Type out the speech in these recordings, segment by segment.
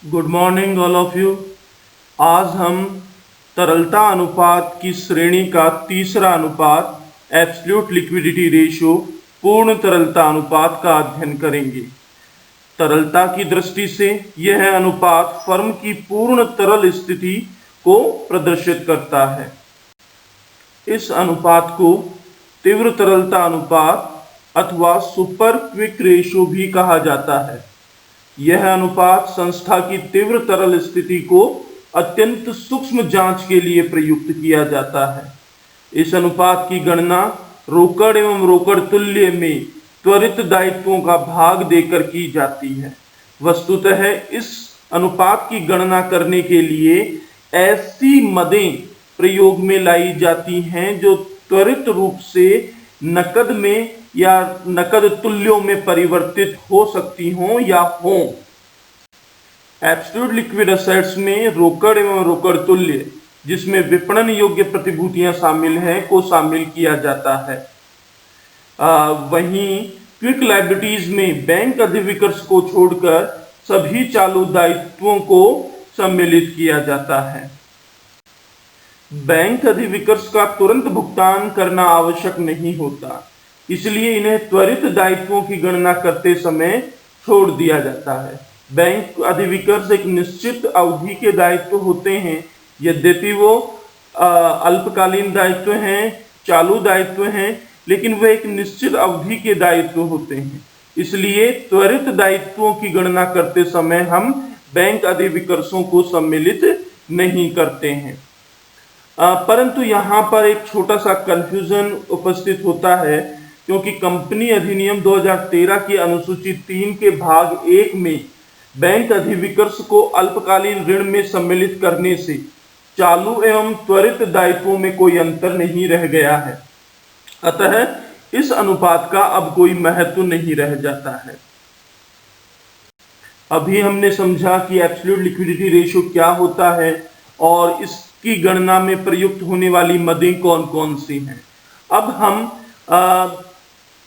Good morning all of you. आज हम तरलता अनुपात की श्रेणी का तीसरा अनुपात एब्सोल्यूट लिक्विडिटी रेशियो पूर्ण तरलता अनुपात का अध्ययन करेंगे। तरलता की दृष्टि से यह अनुपात फर्म की पूर्ण तरल स्थिति को प्रदर्शित करता है। इस अनुपात को तीव्र तरलता अनुपात अथवा सुपर क्विक रेशियो भी कहा जाता है। यह अनुपात संस्था की तीव्र तरल स्थिति को अत्यंत सूक्ष्म जांच के लिए प्रयुक्त किया जाता है। इस अनुपात की गणना रोकड़ एवं रोकड़ तुल्य में त्वरित दायित्वों का भाग देकर की जाती है। वस्तुतः इस अनुपात की गणना करने के लिए ऐसी मदें प्रयोग में लाई जाती हैं जो त्वरित रूप से नकद में या नकद तुल्यों में परिवर्तित हो सकती हों या हों। एब्सोल्यूट लिक्विड एसेट्स में रोकड़ एवं रोकड़ तुल्य जिसमें विपणन योग्य प्रतिभूतियां शामिल हैं को शामिल किया जाता है। वहीं क्विक लायबिलिटीज में बैंक अधिविकर्ष को छोड़कर सभी चालू दायित्वों को सम्मिलित किया जाता है। बैंक अधिविकर्ष का तुरंत भुगतान करना आवश्यक नहीं होता, इसलिए इन्हें त्वरित दायित्वों की गणना करते समय छोड़ दिया जाता है। बैंक अधिविकर्ष एक निश्चित अवधि के दायित्व होते हैं, यद्यपि वो अल्पकालीन दायित्व हैं, चालू दायित्व हैं, लेकिन वह एक निश्चित अवधि के दायित्व होते हैं। इसलिए त्वरित दायित्वों की गणना करते समय हम बैंक अधिविकर्षों को सम्मिलित नहीं करते हैं। परंतु यहाँ पर एक छोटा सा कंफ्यूजन उपस्थित होता है, क्योंकि कंपनी अधिनियम 2013 की अनुसूची 3 के भाग 1 में बैंक अधिविकर्ष को अल्पकालीन ऋण में सम्मिलित करने से चालू एवं त्वरित दायित्वों में कोई अंतर नहीं रह गया है। अतः इस अनुपात का अब कोई महत्व नहीं रह जाता है। अभी हमने समझा कि एब्सोल्यूट लिक्विडिटी रेशियो क्या होता है और इसकी गणना में प्रयुक्त होने वाली मदें कौन कौन सी हैं। अब हम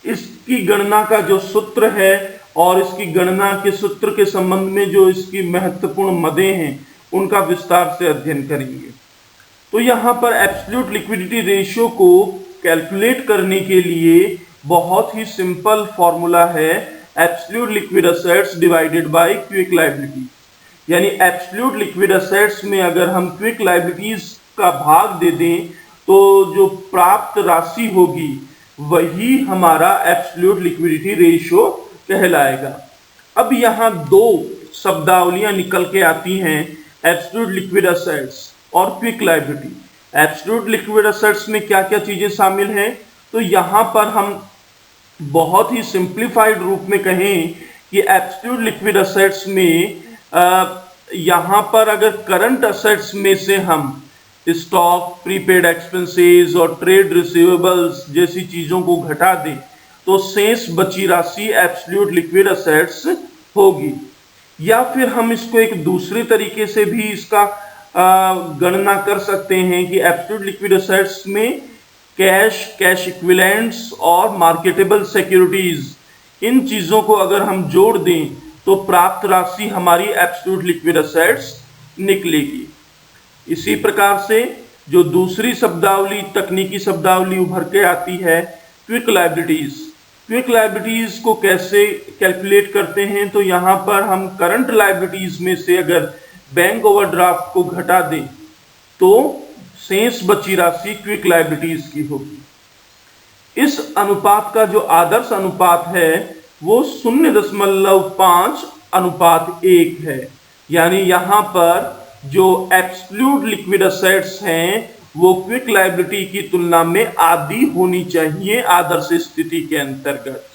इसकी गणना का जो सूत्र है और इसकी गणना के सूत्र के संबंध में जो इसकी महत्वपूर्ण मदें हैं उनका विस्तार से अध्ययन करेंगे। तो यहाँ पर एब्सोल्यूट लिक्विडिटी रेशियो को कैलकुलेट करने के लिए बहुत ही सिंपल फॉर्मूला है absolute liquid assets divided by quick liability. यानी एब्सोल्यूट लिक्विड एसेट्स में अगर हम क्विक लायबिलिटीज का भाग दे दें तो जो प्राप्त राशि होगी वही हमारा एब्सोल्यूट लिक्विडिटी रेशियो कहलाएगा। अब यहाँ दो शब्दावलियां निकल के आती हैं, एब्सोल्यूट लिक्विड एसेट्स और quick liability. Absolute liquid assets में क्या क्या चीजें शामिल हैं, तो यहाँ पर हम बहुत ही सिंप्लीफाइड रूप में कहें कि एब्सोल्यूट लिक्विड एसेट्स में यहाँ पर अगर करंट एसेट्स में से हम स्टॉक, प्रीपेड एक्सपेंसेस और ट्रेड रिसीवेबल्स जैसी चीजों को घटा दें तो शेष बची राशि एब्सोल्यूट लिक्विड एसेट्स होगी। या फिर हम इसको एक दूसरे तरीके से भी इसका गणना कर सकते हैं कि एब्सोल्यूट लिक्विड एसेट्स में कैश, कैश इक्विवेलेंट्स और मार्केटेबल सिक्योरिटीज, इन चीजों को अगर हम जोड़ दें तो प्राप्त राशि हमारी एब्सोल्यूट लिक्विड एसेट्स निकलेगी। इसी प्रकार से जो दूसरी शब्दावली, तकनीकी शब्दावली उभर के आती है क्विक लायबिलिटीज। क्विक लायबिलिटीज को कैसे कैलकुलेट करते हैं, तो यहाँ पर हम करंट लायबिलिटीज में से अगर बैंक ओवरड्राफ्ट को घटा दें तो शेष बची राशि क्विक लायबिलिटीज की होगी। इस अनुपात का जो आदर्श अनुपात है वो 0.5:1 है। यानी यहाँ पर जो एब्सोल्यूट लिक्विड एसेट्स हैं वो क्विक लायबिलिटी की तुलना में आधी होनी चाहिए आदर्श स्थिति के अंतर्गत।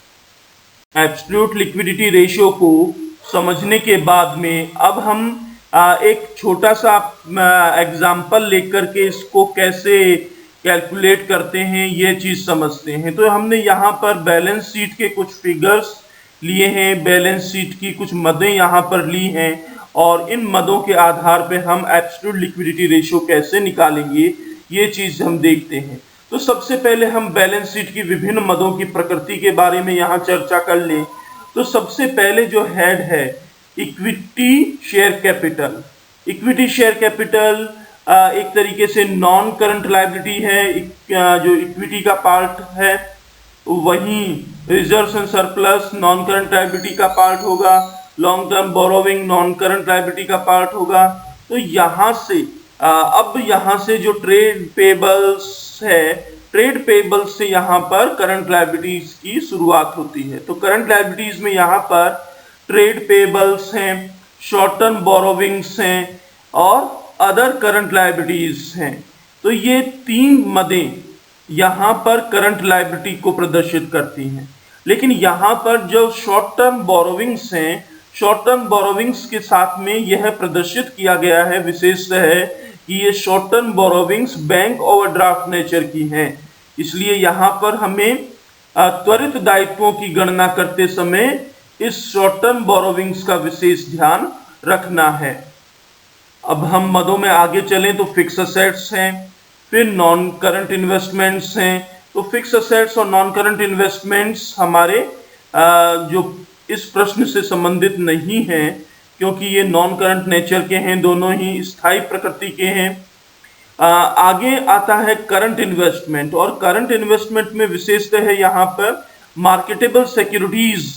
एब्सोल्यूट लिक्विडिटी रेशियो को समझने के बाद में अब हम एक छोटा सा एग्जाम्पल लेकर के इसको कैसे कैलकुलेट करते हैं ये चीज समझते हैं। तो हमने यहाँ पर बैलेंस शीट के कुछ फिगर्स लिए हैं, बैलेंस शीट की कुछ मदें यहाँ पर ली हैं और इन मदों के आधार पे हम एब्सोल्यूट लिक्विडिटी रेशियो कैसे निकालेंगे ये चीज हम देखते हैं। तो सबसे पहले हम बैलेंस शीट की विभिन्न मदों की प्रकृति के बारे में यहाँ चर्चा कर लें। तो सबसे पहले जो हेड है equity share capital. Equity share capital एक तरीके से नॉन करंट लायबिलिटी है, जो इक्विटी का पार्ट है। वहीं reserves and surplus non current liability का पार्ट होगा, long term borrowing non current liability का पार्ट होगा। तो यहाँ से अब यहाँ से जो ट्रेड पेबल्स है, ट्रेड पेबल्स से यहाँ पर करंट लायबिलिटीज की शुरुआत होती है। तो करंट लायबिलिटीज में यहाँ पर ट्रेड पेबल्स हैं, शॉर्ट टर्म बोरोविंग्स हैं और अदर करंट लायबिलिटीज हैं। तो ये तीन मदें यहाँ पर करंट लायबिलिटी को प्रदर्शित करती हैं। लेकिन यहाँ पर जो शॉर्ट टर्म बोरोविंग्स हैं, शॉर्ट टर्म बोरोविंग्स के साथ में यह प्रदर्शित किया गया है, विशेष है कि ये short term borrowings bank overdraft nature की हैं। इसलिए यहाँ पर हमें त्वरित दायित्वों की गणना करते समय इस शॉर्ट टर्म बोरोविंग्स का विशेष ध्यान रखना है। अब हम मदों में आगे चलें तो फिक्स असेट्स हैं, फिर नॉन करंट इन्वेस्टमेंट्स हैं। तो फिक्स असेट्स और नॉन करंट इन्वेस्टमेंट्स हमारे जो इस प्रश्न से संबंधित नहीं हैं, क्योंकि ये नॉन करंट नेचर के हैं, दोनों ही स्थायी प्रकृति के हैं। आगे आता है करंट इन्वेस्टमेंट, और करंट इन्वेस्टमेंट में विशेषतः है यहाँ पर मार्केटेबल सिक्योरिटीज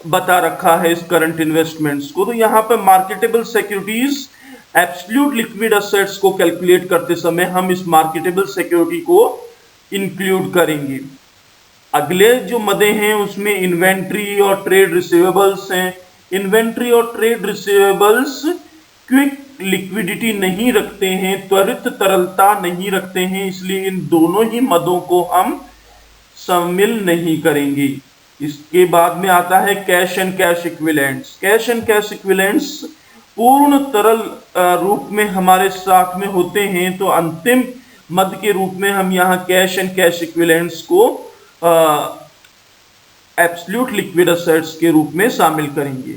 बता रखा है इस करंट इन्वेस्टमेंट्स को। तो यहाँ पर marketable securities absolute liquid assets को कैलकुलेट करते समय हम इस मार्केटेबल सिक्योरिटी को इंक्लूड करेंगे। अगले जो मदे हैं उसमें इन्वेंट्री और ट्रेड रिसीवेबल्स हैं। इन्वेंट्री और ट्रेड रिसीवेबल्स क्विक लिक्विडिटी नहीं रखते हैं, त्वरित तरलता नहीं रखते हैं, इसलिए इन दोनों ही मदों को हम शामिल नहीं करेंगे। इसके बाद में आता है cash and cash equivalents. Cash and cash equivalents पूर्ण तरल रूप में हमारे साथ में होते हैं, तो अंतिम मद के रूप में हम यहाँ कैश एंड कैश इक्विवेलेंट्स को एब्सोल्यूट लिक्विड असेट्स के रूप में शामिल करेंगे।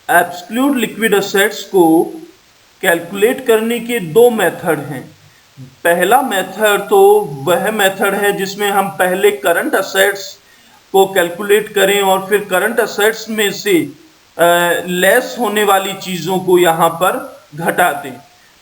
एब्सोल्यूट लिक्विड असेट्स को कैलकुलेट करने के दो मेथड हैं। पहला मेथड तो वह मेथड है जिसमें हम पहले करंट असेट्स को कैलकुलेट करें और फिर करंट असेट्स में से लेस होने वाली चीज़ों को यहाँ पर घटा दें।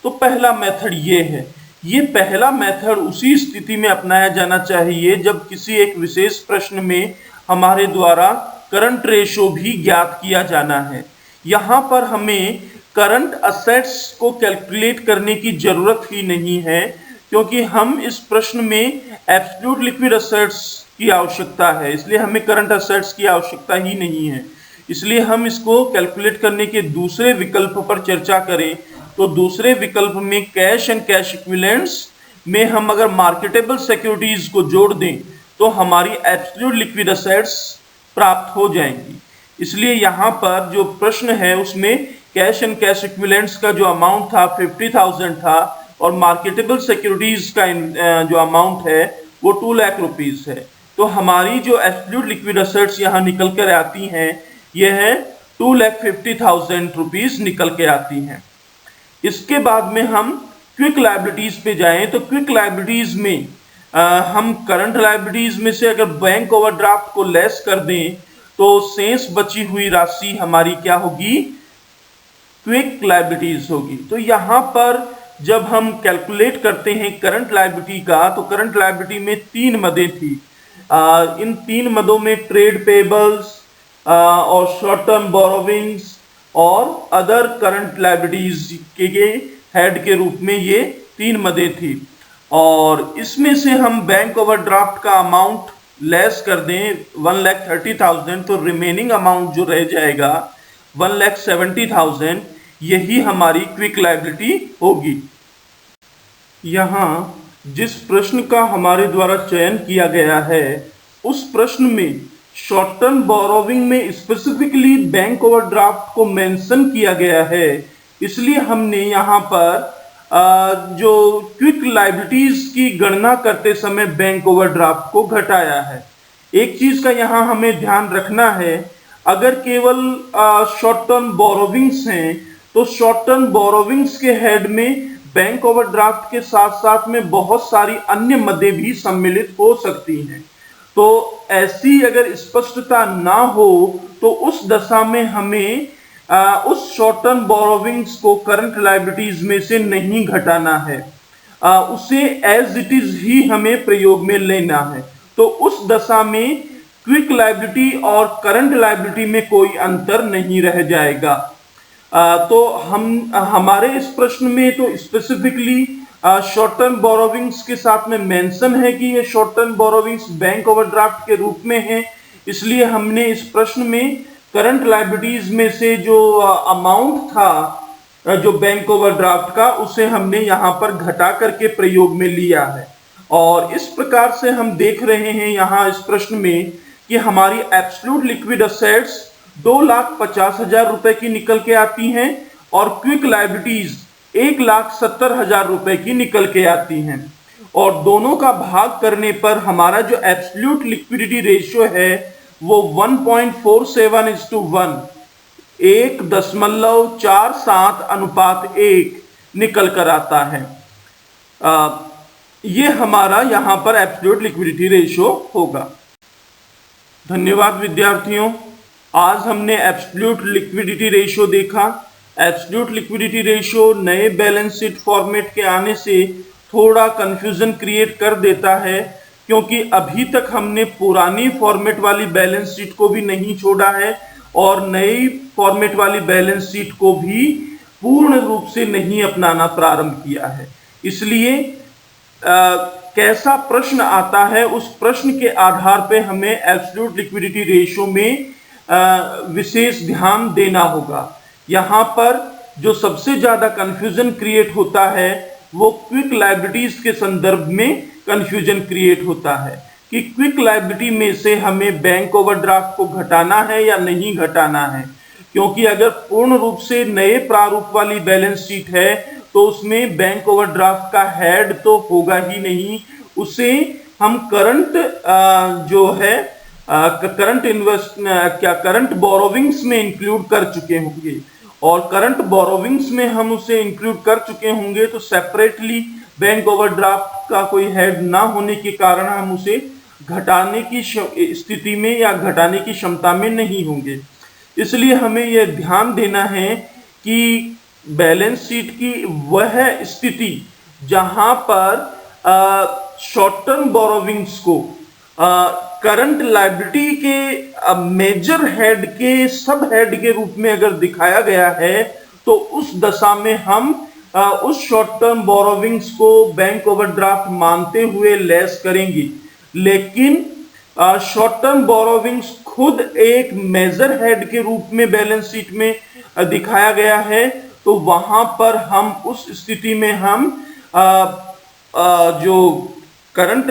तो पहला मेथड ये है। ये पहला मेथड उसी स्थिति में अपनाया जाना चाहिए जब किसी एक विशेष प्रश्न में हमारे द्वारा करंट रेशो भी ज्ञात किया जाना है। यहाँ पर हमें करंट असेट्स को कैलकुलेट करने की जरूरत ही नहीं है, क्योंकि हम इस प्रश्न में एब्सोल्यूट लिक्विड असेट्स की आवश्यकता है, इसलिए हमें करंट असेट्स की आवश्यकता ही नहीं है। इसलिए हम इसको कैलकुलेट करने के दूसरे विकल्प पर चर्चा करें तो दूसरे विकल्प में कैश एंड कैश इक्विवेलेंट्स में हम अगर मार्केटेबल सिक्योरिटीज को जोड़ दें तो हमारी एब्सोल्यूट लिक्विड असेट्स प्राप्त हो जाएंगी। इसलिए यहाँ पर जो प्रश्न है उसमें कैश एंड कैश इक्विवेलेंट्स का जो अमाउंट था 50,000 था और मार्केटेबल सिक्योरिटीज का जो अमाउंट है वो 2 लाख रुपीज है। तो हमारी जो एब्सोल्यूट लिक्विड असेट्स यहाँ निकल कर आती हैं ये है 2,50,000 रुपीज निकल के आती हैं। इसके बाद में हम क्विक लायबिलिटीज पे जाएं तो क्विक लायबिलिटीज में हम करंट लायबिलिटीज में से अगर बैंक ओवरड्राफ्ट को लेस कर दें तो शेष बची हुई राशि हमारी क्या होगी, क्विक लायबिलिटीज होगी। तो यहाँ पर जब हम कैलकुलेट करते हैं करंट लायबिलिटी का तो करंट लायबिलिटी में 3 मदें थी। इन 3 मदों में ट्रेड पेबल्स और शॉर्ट टर्म बोरोविंग्स और अदर करंट लायबिलिटीज के हेड के रूप में ये 3 मदें थी। और इसमें से हम बैंक ओवरड्राफ्ट का अमाउंट लेस कर दें 1,30,000 तो रिमेनिंग अमाउंट जो रह जाएगा 1,70,000 यही हमारी क्विक लायबिलिटी होगी। यहाँ जिस प्रश्न का हमारे द्वारा चयन किया गया है उस प्रश्न में शॉर्ट टर्म बोरोविंग में स्पेसिफिकली बैंक ओवरड्राफ्ट को मेंशन किया गया है, इसलिए हमने यहाँ पर जो क्विक लायबिलिटीज की गणना करते समय बैंक ओवरड्राफ्ट को घटाया है। एक चीज का यहाँ हमें ध्यान रखना है, अगर केवल शॉर्ट टर्म बोरोविंग्स हैं तो शॉर्ट टर्म बोरोविंग्स के हेड में बैंक ओवरड्राफ्ट के साथ साथ में बहुत सारी अन्य मदें भी सम्मिलित हो सकती हैं। तो ऐसी अगर स्पष्टता ना हो तो उस दशा में हमें उस शॉर्ट टर्म बोरोविंग्स को करंट लायबिलिटीज में से नहीं घटाना है, उसे एज इट इज ही हमें प्रयोग में लेना है। तो उस दशा में क्विक लायबिलिटी और करंट लायबिलिटी में कोई अंतर नहीं रह जाएगा। तो हमारे इस प्रश्न में तो स्पेसिफिकली शॉर्ट टर्म बोरोविंग्स के साथ में मेंशन है कि ये short term borrowings bank overdraft के रूप में है, इसलिए हमने इस प्रश्न में करंट लायबिलिटीज में से जो अमाउंट था जो बैंक ओवरड्राफ्ट का, उसे हमने यहाँ पर घटा करके प्रयोग में लिया है। और इस प्रकार से हम देख रहे हैं यहाँ इस प्रश्न में कि हमारी एब्सोल्यूट लिक्विड असेट्स 2,50,000 रुपए की निकल के आती हैं और क्विक लायबिलिटीज 1,70,000 रुपए की निकल के आती हैं। और दोनों का भाग करने पर हमारा जो एब्सोल्यूट लिक्विडिटी रेशियो है वो 1.47:1 1.47:1 निकल कर आता है। ये हमारा यहाँ पर एब्सोल्यूट लिक्विडिटी रेशियो होगा। धन्यवाद विद्यार्थियों, आज हमने एब्सोल्यूट लिक्विडिटी रेशियो देखा। एब्सोल्यूट लिक्विडिटी रेशियो नए बैलेंस शीट फॉर्मेट के आने से थोड़ा कंफ्यूजन क्रिएट कर देता है, क्योंकि अभी तक हमने पुरानी फॉर्मेट वाली बैलेंस शीट को भी नहीं छोड़ा है और नई फॉर्मेट वाली बैलेंस शीट को भी पूर्ण रूप से नहीं अपनाना प्रारंभ किया है। इसलिए कैसा प्रश्न आता है उस प्रश्न के आधार पे हमें एब्सोल्यूट लिक्विडिटी रेशियो में विशेष ध्यान देना होगा। यहाँ पर जो सबसे ज्यादा कंफ्यूजन क्रिएट होता है वो क्विक लायबिलिटीज के संदर्भ में कंफ्यूजन क्रिएट होता है कि क्विक लायबिलिटी में से हमें बैंक ओवरड्राफ्ट को घटाना है या नहीं घटाना है, क्योंकि अगर पूर्ण रूप से नए प्रारूप वाली बैलेंस शीट है तो उसमें बैंक ओवरड्राफ्ट का हेड तो होगा ही नहीं, उसे हम करंट जो है करंट बोरोविंग्स में इंक्लूड कर चुके होंगे और करंट बोरोविंग्स में हम उसे इंक्लूड कर चुके होंगे तो सेपरेटली बैंक ओवरड्राफ्ट का कोई हेड ना होने के कारण हम उसे घटाने की स्थिति में या घटाने की क्षमता में नहीं होंगे। इसलिए हमें यह ध्यान देना है कि बैलेंस शीट की वह स्थिति जहां पर शॉर्ट टर्म बोरोविंग्स को करंट लायबिलिटी के मेजर हेड के सब हेड के रूप में अगर दिखाया गया है तो उस दशा में हम उस शॉर्ट टर्म बोरोविंग्स को बैंक ओवरड्राफ्ट मानते हुए लेस करेंगे। लेकिन शॉर्ट टर्म बोरोविंग्स खुद एक मेजर हेड के रूप में बैलेंस शीट में दिखाया गया है, तो वहां पर हम उस स्थिति में हम जो करंट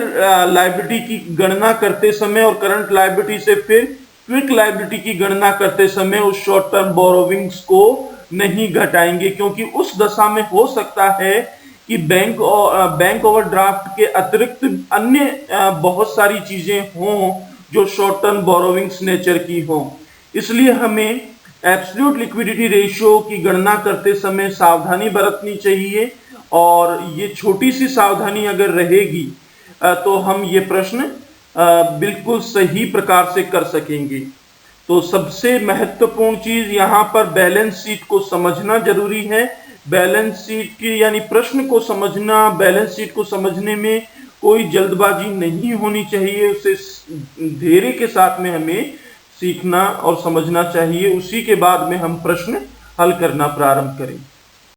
लायबिलिटी की गणना करते समय और करंट लायबिलिटी से फिर क्विक लायबिलिटी की गणना करते समय उस शॉर्ट टर्म बोरोविंग्स को नहीं घटाएंगे, क्योंकि उस दशा में हो सकता है कि बैंक ओवरड्राफ्ट के अतिरिक्त अन्य बहुत सारी चीजें हों जो शॉर्ट टर्म बोरोविंग्स नेचर की हों। इसलिए हमें एब्सोल्यूट लिक्विडिटी रेशियो की गणना करते समय सावधानी बरतनी चाहिए और ये छोटी सी सावधानी अगर रहेगी तो हम ये प्रश्न बिल्कुल सही प्रकार से कर सकेंगे। तो सबसे महत्वपूर्ण चीज यहाँ पर बैलेंस शीट को समझना जरूरी है। बैलेंस शीट की यानी प्रश्न को समझना, बैलेंस शीट को समझने में कोई जल्दबाजी नहीं होनी चाहिए, उसे धैर्य के साथ में हमें सीखना और समझना चाहिए। उसी के बाद में हम प्रश्न हल करना प्रारंभ करें।